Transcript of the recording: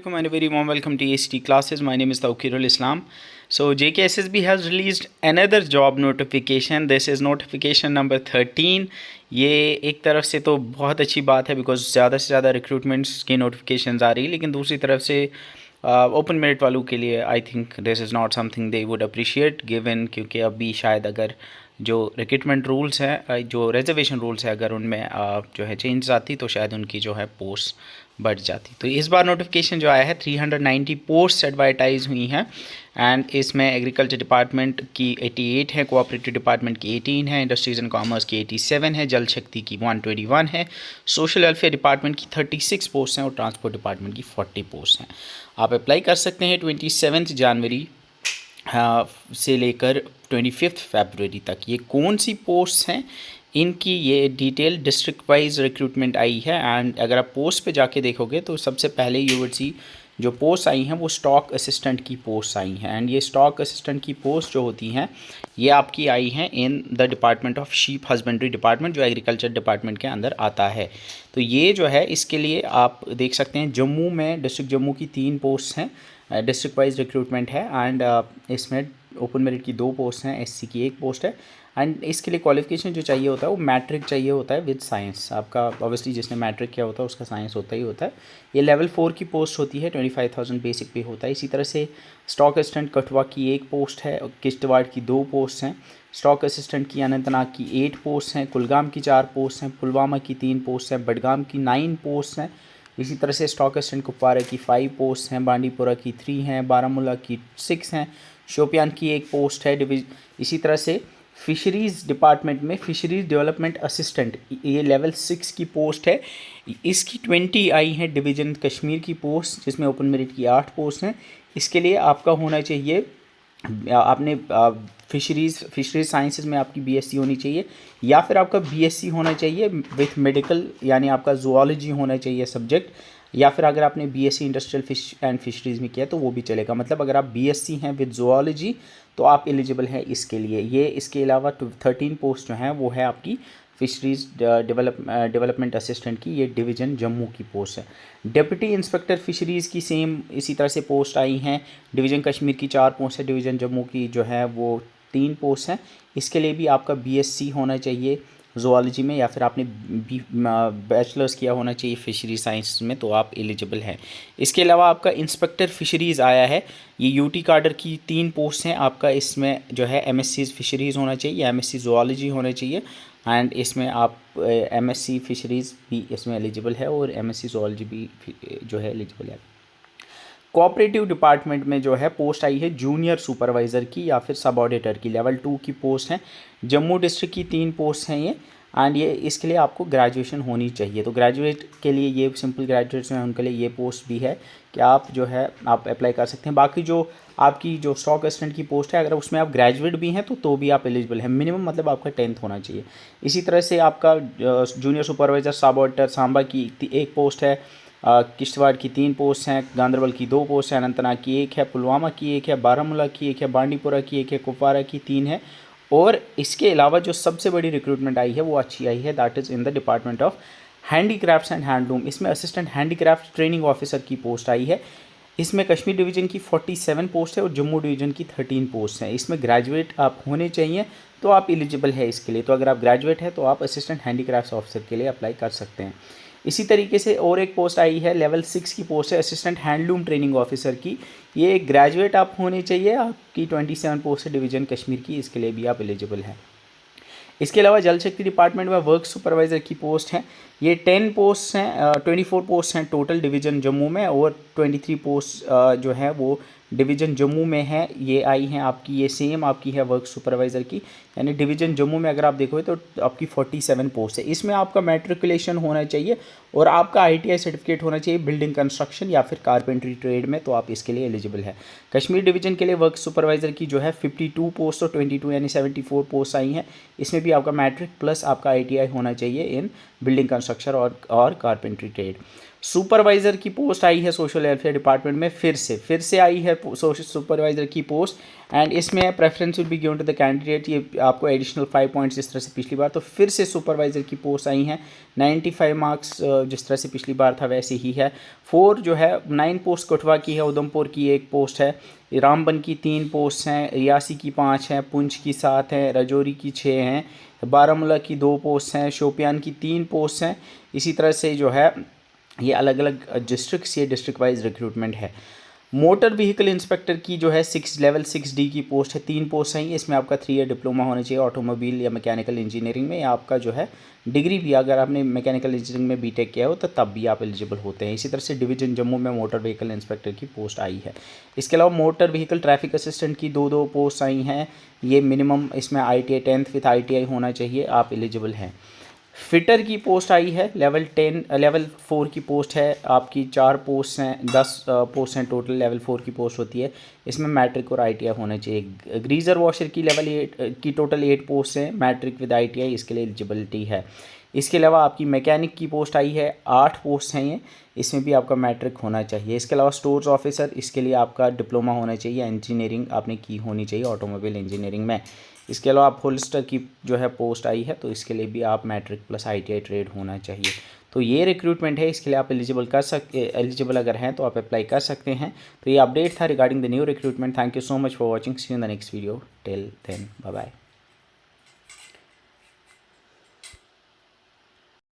Assalamualaikum and a very warm welcome to AST classes. My name is Tawqirul Islam. So JKSSB has released another job notification. This is notification number 13. ये एक तरफ से तो बहुत अच्छी बात है बिकॉज ज़्यादा से ज़्यादा रिक्रूटमेंट्स की नोटिफिकेशंस आ रही है, लेकिन दूसरी तरफ से ओपन मेरिट वालों के लिए I think this is not something they would appreciate given, क्योंकि अभी शायद अगर जो रिक्रूटमेंट रूल्स हैं, जो रिजर्वेशन रूल्स है, अगर उनमें जो है चेंज आती तो शायद उनकी जो है पोस्ट बढ़ जाती। तो इस बार नोटिफिकेशन जो आया है 390 पोस्ट एडवर्टाइज हुई हैं एंड इसमें एग्रीकल्चर डिपार्टमेंट की 88 है, कोऑपरेटिव डिपार्टमेंट की 18 है, इंडस्ट्रीज़ एंड कॉमर्स की 87 है, जल शक्ति की 121 है, सोशल वेलफेयर डिपार्टमेंट की 36 पोस्ट हैं और ट्रांसपोर्ट डिपार्टमेंट की 40 पोस्ट हैं। आप अप्लाई कर सकते हैं 27 जनवरी से लेकर 25 फरवरी तक। ये कौन सी पोस्ट हैं, इनकी ये डिटेल डिस्ट्रिक्ट वाइज रिक्रूटमेंट आई है एंड अगर आप पोस्ट पे जाके देखोगे तो सबसे पहले यू वुड सी जो पोस्ट आई हैं वो स्टॉक असिस्टेंट की पोस्ट आई हैं एंड ये स्टॉक असिस्टेंट की पोस्ट जो होती हैं ये आपकी आई हैं in the department of sheep husbandry department, जो एग्रीकल्चर डिपार्टमेंट के अंदर आता है। तो ये जो है इसके लिए आप देख सकते हैं जम्मू में, डिस्ट्रिक्ट जम्मू की 3 पोस्ट हैं, डिस्ट्रिक्ट वाइज रिक्रूटमेंट है एंड इसमें ओपन मेरिट की 2 पोस्ट हैं, एससी की 1 पोस्ट है एंड इसके लिए क्वालिफिकेशन जो चाहिए होता है वो मैट्रिक चाहिए होता है विद साइंस। आपका ऑब्वियसली जिसने मैट्रिक किया होता है उसका साइंस होता ही होता है। ये लेवल 4 की पोस्ट होती है, 25,000 बेसिक पे होता है। इसी तरह से स्टॉक असिस्टेंट कठुआ की 1 पोस्ट है, किश्तवाड़ की 2 पोस्ट हैं, स्टॉक असिस्टेंट की अनंतनाग की 8 पोस्ट हैं, कुलगाम की 4 पोस्ट हैं, पुलवामा की 3 पोस्ट हैं, बडगाम की 9 पोस्ट हैं। इसी तरह से स्टॉक असिस्टेंट कुपवारा की 5 पोस्ट हैं, बांडीपुरा की 3 हैं, बारामूला की 6 हैं, शोपियान की 1 पोस्ट है। इसी तरह से फिशरीज़ डिपार्टमेंट में फिशरीज़ डेवलपमेंट असिस्टेंट ये लेवल 6 की पोस्ट है, इसकी 20 आई है। डिवीज़न कश्मीर की पोस्ट जिसमें ओपन मेरिट की 8 पोस्ट हैं। इसके लिए आपका होना चाहिए, आपने फिशरीज़ साइंसेज में आपकी बीएससी होनी चाहिए या फिर आपका बीएससी होना चाहिए विथ मेडिकल, यानी आपका जूलॉजी होना चाहिए सब्जेक्ट, या फिर अगर आपने BSc industrial fish and fisheries में किया तो वो भी चलेगा। मतलब अगर आप बीएससी हैं विद जूलॉजी तो आप एलिजिबल हैं इसके लिए। ये इसके अलावा 13 पोस्ट जो हैं वो है आपकी फिशरीज़ डेवलपमेंट असिस्टेंट की, ये डिवीज़न जम्मू की पोस्ट है। डिप्टी इंस्पेक्टर फिशरीज़ की सेम इसी तरह से पोस्ट आई हैं। डिवीज़न कश्मीर की 4 पोस्ट है, डिवीज़न जम्मू की जो है वो 3 पोस्ट हैं। इसके लिए भी आपका बीएससी होना चाहिए ज़ूलॉजी में या फिर आपने बैचलर्स किया होना चाहिए फिशरी साइंस में, तो आप एलिजिबल हैं। इसके अलावा आपका इंस्पेक्टर फिशरीज़ आया है, ये यूटी कार्डर की 3 पोस्ट हैं। आपका इसमें जो है एमएससी फिशरीज़ होना चाहिए, एमएससी ज़ूलॉजी होना चाहिए एंड इसमें आप एमएससी फिशरीज़ भी इसमें एलिजिबल है और एमएससी ज़ूलॉजी भी जो है एलिजिबल है। कोऑपरेटिव डिपार्टमेंट में जो है पोस्ट आई है जूनियर सुपरवाइज़र की या फिर सब ऑडिटर की, लेवल 2 की पोस्ट है। जम्मू डिस्ट्रिक्ट की 3 पोस्ट हैं ये एंड ये इसके लिए आपको ग्रेजुएशन होनी चाहिए। तो ग्रेजुएट के लिए ये सिंपल ग्रेजुएट्स हैं उनके लिए ये पोस्ट भी है कि आप जो है आप अप्लाई कर सकते हैं। बाकी जो आपकी जो स्टॉक असिस्टेंट की पोस्ट है अगर उसमें आप ग्रेजुएट भी हैं तो भी आप एलिजिबल हैं। मिनिमम मतलब आपका 10th होना चाहिए। इसी तरह से आपका जूनियर सुपरवाइज़र सब ऑडिटर सांबा की 1 पोस्ट है, किश्तवाड़ की 3 पोस्ट हैं, गांदरबल की 2 पोस्ट हैं, अनंतनाग की 1 है, पुलवामा की 1 है, बारामूला की 1 है, बांडीपुरा की 1 है, कुपवारा की 3 है। और इसके अलावा जो सबसे बड़ी रिक्रूटमेंट आई है वो अच्छी आई है, that is in the department of handicrafts and handloom. इसमें असिस्टेंट हैंडीक्राफ्ट ट्रेनिंग ऑफिसर की पोस्ट आई है। इसमें कश्मीर डिवीज़न की 47 पोस्ट है और जम्मू डिवीज़न की 13 पोस्ट हैं। इसमें ग्रेजुएट आप होने चाहिए तो आप एलिजिबल है इसके लिए। तो अगर आप ग्रेजुएट हैं तो आप असिस्टेंट हैंडीक्राफ्ट्स ऑफिसर के लिए अप्लाई कर सकते हैं। इसी तरीके से और एक पोस्ट आई है, लेवल 6 की पोस्ट है, असिस्टेंट हैंडलूम ट्रेनिंग ऑफिसर की। ये ग्रेजुएट आप होने चाहिए, आपकी 27 पोस्ट है डिवीज़न कश्मीर की, इसके लिए भी आप एलिजिबल हैं। इसके अलावा जल शक्ति डिपार्टमेंट में वर्क सुपरवाइज़र की पोस्ट हैं, ये 10 पोस्ट हैं, 24 पोस्ट हैं टोटल डिवीज़न जम्मू में और 23 पोस्ट जो है वो डिवीज़न जम्मू में है। ये आई हैं आपकी, ये सेम आपकी है वर्क सुपरवाइज़र की, यानी डिवीज़न जम्मू में अगर आप देखोगे तो आपकी 47 पोस्ट है। इसमें आपका मैट्रिकुलेशन होना चाहिए और आपका आईटीआई सर्टिफिकेट होना चाहिए बिल्डिंग कंस्ट्रक्शन या फिर कारपेंट्री ट्रेड में, तो आप इसके लिए एलिजिबल है। कश्मीर डिवीज़न के लिए वर्क सुपरवाइज़र की जो है 52 पोस्ट और 22 यानी 74 पोस्ट आई हैं। इसमें भी आपका मैट्रिक प्लस आपका आईटीआई होना चाहिए इन बिल्डिंग कंस्ट्रक्शन और कारपेंट्री ट्रेड। सुपरवाइज़र की पोस्ट आई है सोशल वेलफेयर डिपार्टमेंट में, फिर से आई है सोशल सुपरवाइज़र की पोस्ट। एंड इसमें preference will be given to the candidate, ये आपको एडिशनल 5 पॉइंट्स जिस तरह से पिछली बार। तो फिर से सुपरवाइज़र की पोस्ट आई हैं, 95 मार्क्स जिस तरह से पिछली बार था वैसे ही है। 4 जो है 9 पोस्ट कठुआ की है, उधमपुर की 1 पोस्ट है, रामबन की 3 पोस्ट हैं, रियासी की 5 हैं, पुंछ की 7 हैं, राजौरी की 6 हैं, बारामूला की 2 पोस्ट हैं, शोपियान की 3 पोस्ट हैं। इसी तरह से जो है ये अलग अलग डिस्ट्रिक्ट्स, ये डिस्ट्रिक्ट वाइज रिक्रूटमेंट है। मोटर व्हीकल इंस्पेक्टर की जो है लेवल 6D की पोस्ट है, 3 पोस्ट हैं। इसमें आपका 3 ईयर डिप्लोमा होना चाहिए ऑटोमोबाइल या मैकेनिकल इंजीनियरिंग में, या आपका जो है डिग्री भी अगर आपने मैकेनिकल इंजीनियरिंग में बीटेक किया हो तो तब भी आप एलिजिबल होते हैं। इसी तरह से डिवीजन जम्मू में मोटर व्हीकल इंस्पेक्टर की पोस्ट आई है। इसके अलावा मोटर व्हीकल ट्रैफिक असिस्टेंट की 2 पोस्ट आई हैं। ये मिनिमम इसमें ITI 10th विथ ITI होना चाहिए, आप एलिजिबल हैं। फिटर की पोस्ट आई है, लेवल 4 की पोस्ट है आपकी, 4 पोस्ट हैं, 10 पोस्ट हैं टोटल, लेवल 4 की पोस्ट होती है। इसमें मैट्रिक और ITI होना चाहिए। ग्रीज़र वॉशर की लेवल 8 की टोटल 8 पोस्ट हैं, मैट्रिक विद ITI इसके लिए एलिजिबिलिटी है। इसके अलावा आपकी मैकेनिक की पोस्ट आई है, 8 पोस्ट हैं ये, इसमें भी आपका मैट्रिक होना चाहिए। इसके अलावा स्टोर्स ऑफिसर, इसके लिए आपका डिप्लोमा होना चाहिए, इंजीनियरिंग आपने की होनी चाहिए ऑटोमोबाइल इंजीनियरिंग में। इसके अलावा आप होल्स्टर की जो है पोस्ट आई है, तो इसके लिए भी आप मैट्रिक प्लस ITI ट्रेड होना चाहिए। तो ये रिक्रूटमेंट है, इसके लिए आप एलिजिबल अगर हैं तो आप अप्लाई कर सकते हैं। तो ये अपडेट था regarding the new recruitment. Thank you so much for watching, see you in the next video, till then bye bye.